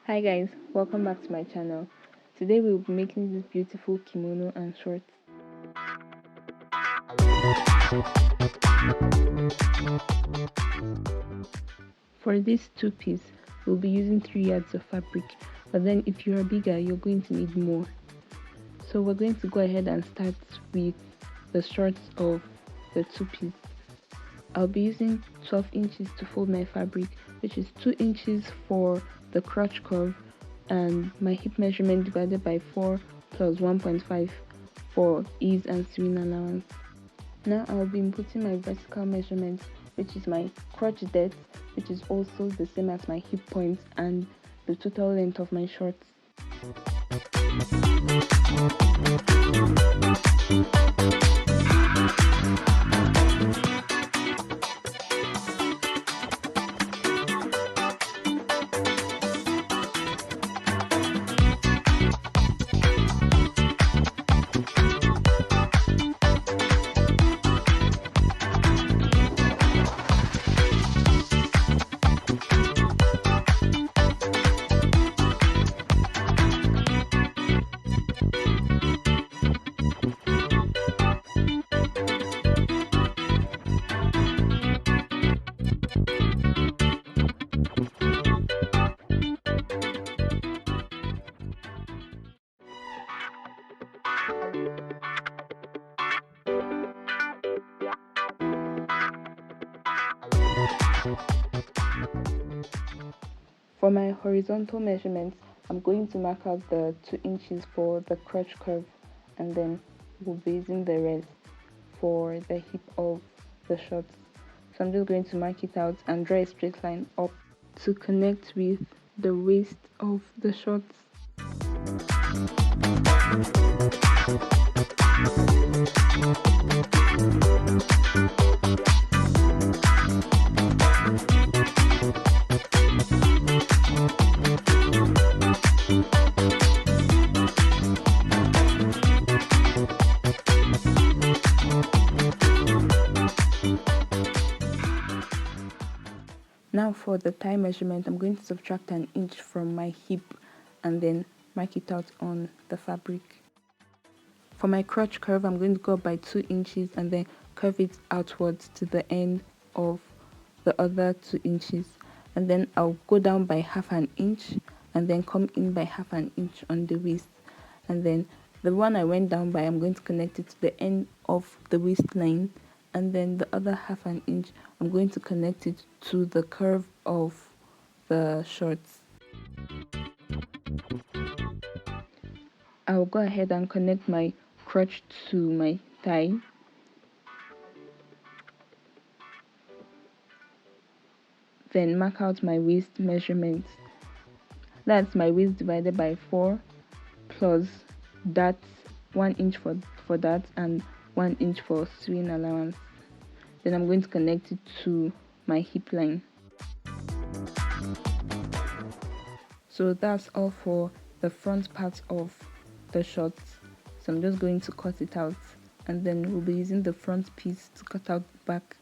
Hi guys, welcome back to my channel. Today we'll be making this beautiful kimono and shorts. For this two-piece, we'll be using 3 yards of fabric, but then if you're bigger, you're going to need more. So we're going to go ahead and start with the shorts of the two-piece. I'll be using 12 inches to fold my fabric, which is 2 inches for the crotch curve and my hip measurement divided by 4 plus 1.5 for ease and sewing allowance. Now I'll be inputting my vertical measurement, which is my crotch depth, which is also the same as my hip points and the total length of my shorts. For my horizontal measurements, I'm going to mark out the 2 inches for the crotch curve and then we'll be using the rest for the hip of the shorts. So I'm just going to mark it out and draw a straight line up to connect with the waist of the shorts. Now for the thigh measurement, I'm going to subtract an inch from my hip and then mark it out on the fabric. For my crotch curve, I'm going to go up by 2 inches and then curve it outwards to the end of the other 2 inches. And then I'll go down by half an inch and then come in by half an inch on the waist. And then the one I went down by, I'm going to connect it to the end of the waistline. And then the other half an inch, I'm going to connect it to the curve of the shorts. I'll go ahead and connect my crotch to my thigh. Then mark out my waist measurements. That's my waist divided by 4 plus that 1 inch for that and 1 inch for sewing allowance. Then I'm going to connect it to my hip line. So that's all for the front part of the shorts. So I'm just going to cut it out and then we'll be using the front piece to cut out the back.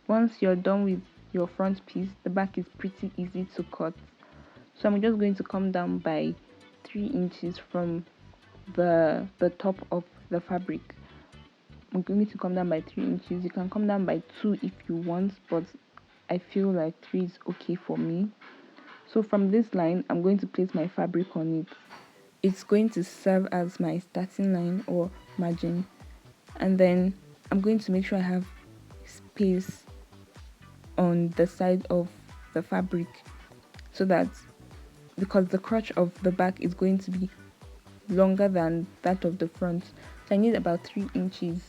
Once you're done with your front piece, the back is pretty easy to cut. So I'm just going to come down by 3 inches from the top of the fabric. I'm going to come down by 3 inches. You can come down by 2 if you want, but I feel like 3 is okay for me. So from this line, I'm going to place my fabric on it. It's going to serve as my starting line or margin. And then I'm going to make sure I have space on the side of the fabric so that, because the crotch of the back is going to be longer than that of the front. So I need about 3 inches,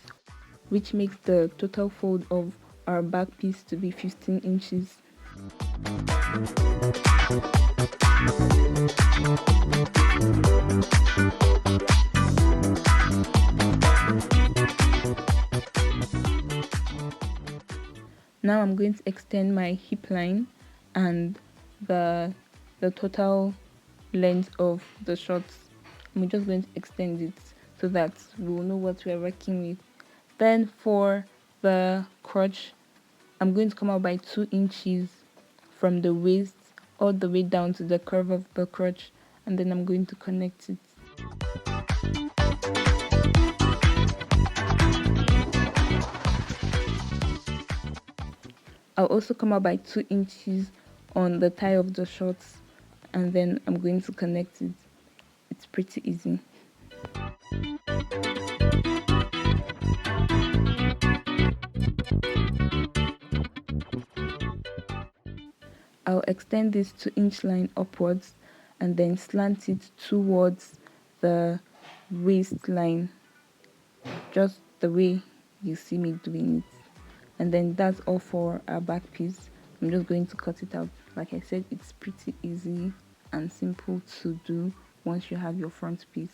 which makes the total fold of our back piece to be 15 inches. Now I'm going to extend my hip line and the total length of the shorts. I'm just going to extend it so that we will know what we're working with. Then for the crotch, I'm going to come out by 2 inches from the waist all the way down to the curve of the crotch, and then I'm going to connect it. I'll also come out by 2 inches on the thigh of the shorts, and then I'm going to connect it. It's pretty easy. I'll extend this 2-inch line upwards and then slant it towards the waistline, just the way you see me doing it. And then that's all for our back piece. I'm just going to cut it out. Like I said, it's pretty easy and simple to do once you have your front piece.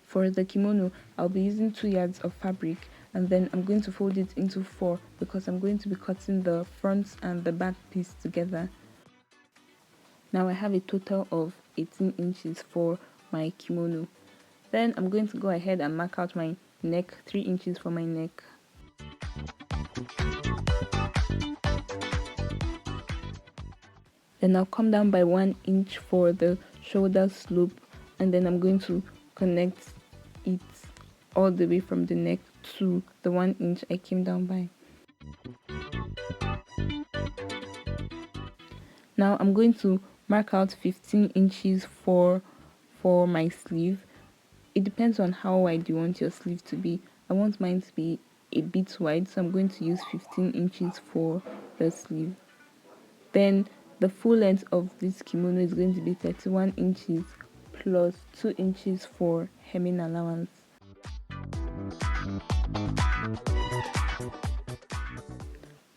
For the kimono, I'll be using 2 yards of fabric, and then I'm going to fold it into 4 because I'm going to be cutting the front and the back piece together. Now I have a total of 18 inches for my kimono. Then I'm going to go ahead and mark out my neck, 3 inches for my neck. Then I'll come down by 1 inch for the shoulder slope, and then I'm going to connect it all the way from the neck to the 1 inch I came down by. Now I'm going to mark out 15 inches for my sleeve. It depends on how wide you want your sleeve to be. I want mine to be a bit wide, so I'm going to use 15 inches for the sleeve. Then the full length of this kimono is going to be 31 inches plus 2 inches for hemming allowance.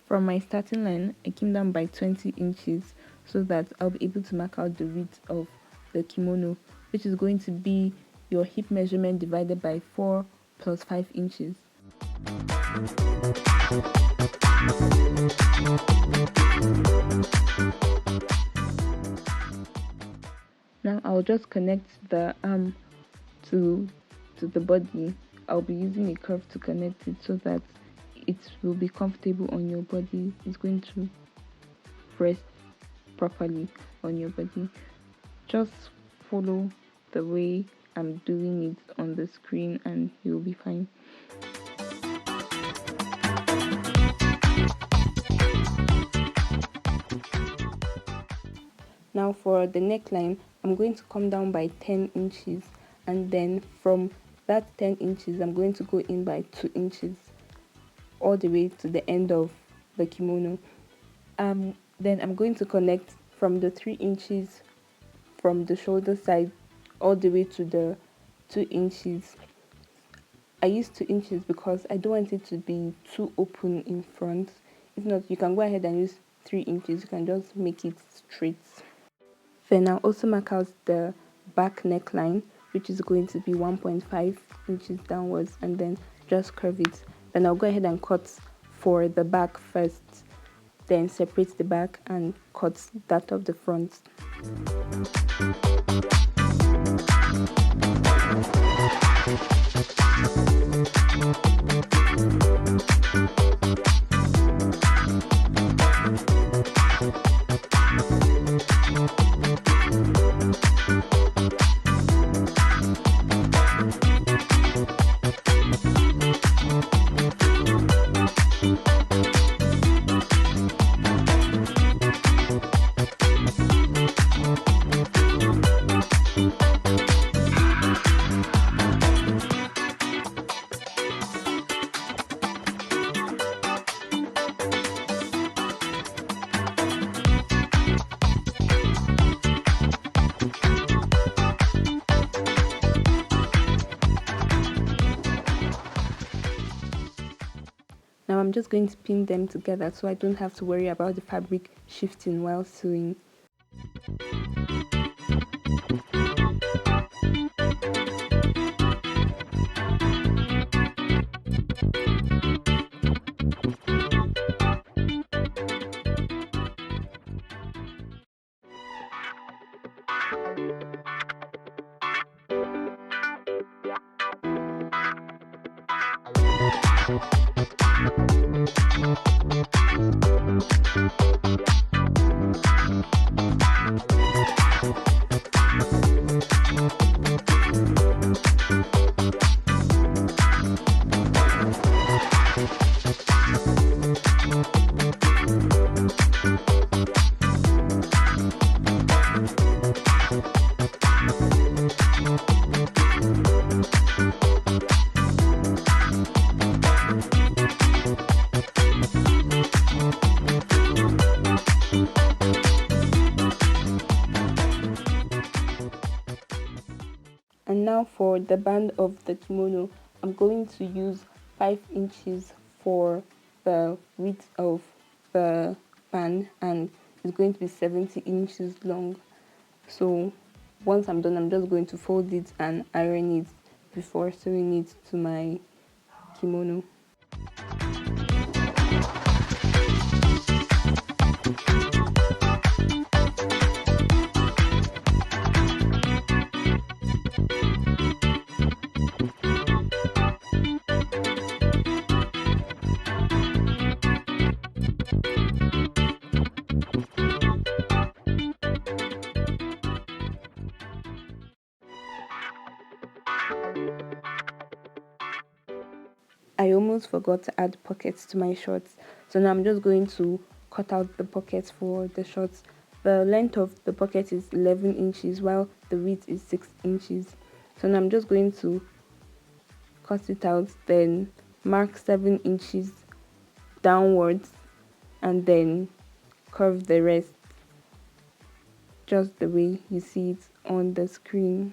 From my starting line, I came down by 20 inches so that I'll be able to mark out the width of the kimono, which is going to be your hip measurement divided by 4 plus 5 inches. Now I'll just connect the arm to the body. I'll be using a curve to connect it so that it will be comfortable on your body. It's going to rest properly on your body. Just follow the way I'm doing it on the screen and you'll be fine. Now for the neckline, I'm going to come down by 10 inches, and then from that 10 inches I'm going to go in by 2 inches all the way to the end of the kimono. Then I'm going to connect from the 3 inches from the shoulder side all the way to the 2 inches. I use 2 inches because I don't want it to be too open in front. If not, you can go ahead and use 3 inches. You can just make it straight. Then I'll also mark out the back neckline, which is going to be 1.5 inches downwards, and then just curve it. Then I'll go ahead and cut for the back first, then separate the back and cut that of the front. Now I'm just going to pin them together so I don't have to worry about the fabric shifting while sewing. And now for the band of the kimono, I'm going to use 5 inches for the width of the band, and it's going to be 70 inches long. So once I'm done, I'm just going to fold it and iron it before sewing it to my kimono. I almost forgot to add pockets to my shorts, so now I'm just going to cut out the pockets for the shorts. The length of the pocket is 11 inches while the width is 6 inches. So now I'm just going to cut it out, then mark 7 inches downwards and then curve the rest just the way you see it on the screen.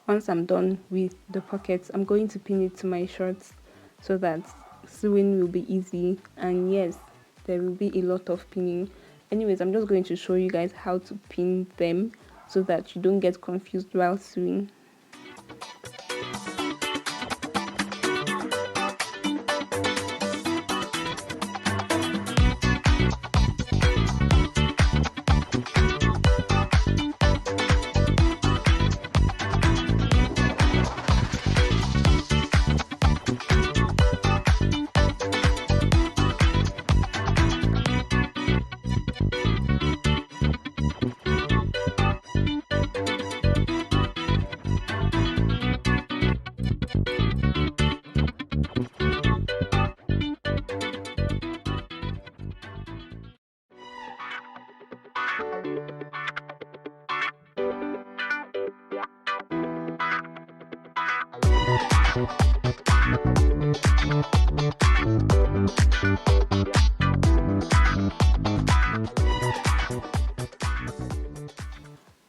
Once I'm done with the pockets, I'm going to pin it to my shorts so that sewing will be easy, and yes, there will be a lot of pinning. Anyways, I'm just going to show you guys how to pin them so that you don't get confused while sewing.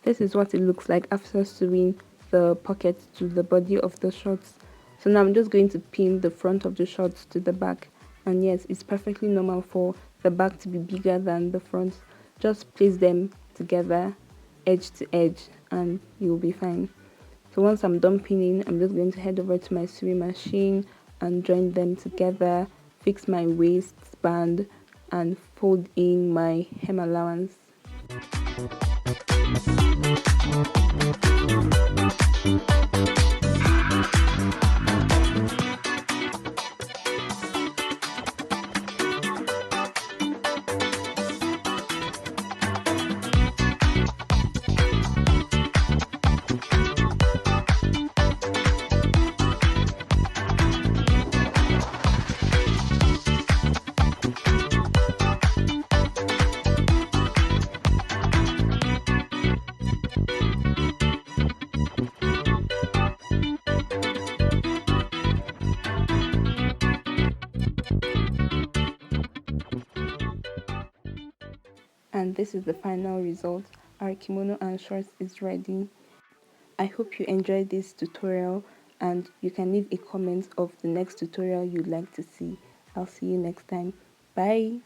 This is what it looks like after sewing the pockets to the body of the shorts. So now I'm just going to pin the front of the shorts to the back, and yes, it's perfectly normal for the back to be bigger than the front. Just place them together edge to edge and you'll be fine. So once I'm done pinning, I'm just going to head over to my sewing machine and join them together, fix my waistband and fold in my hem allowance. And this is the final result. our kimono and shorts is ready. I hope you enjoyed this tutorial and you can leave a comment of the next tutorial you'd like to see. I'll see you next time. Bye!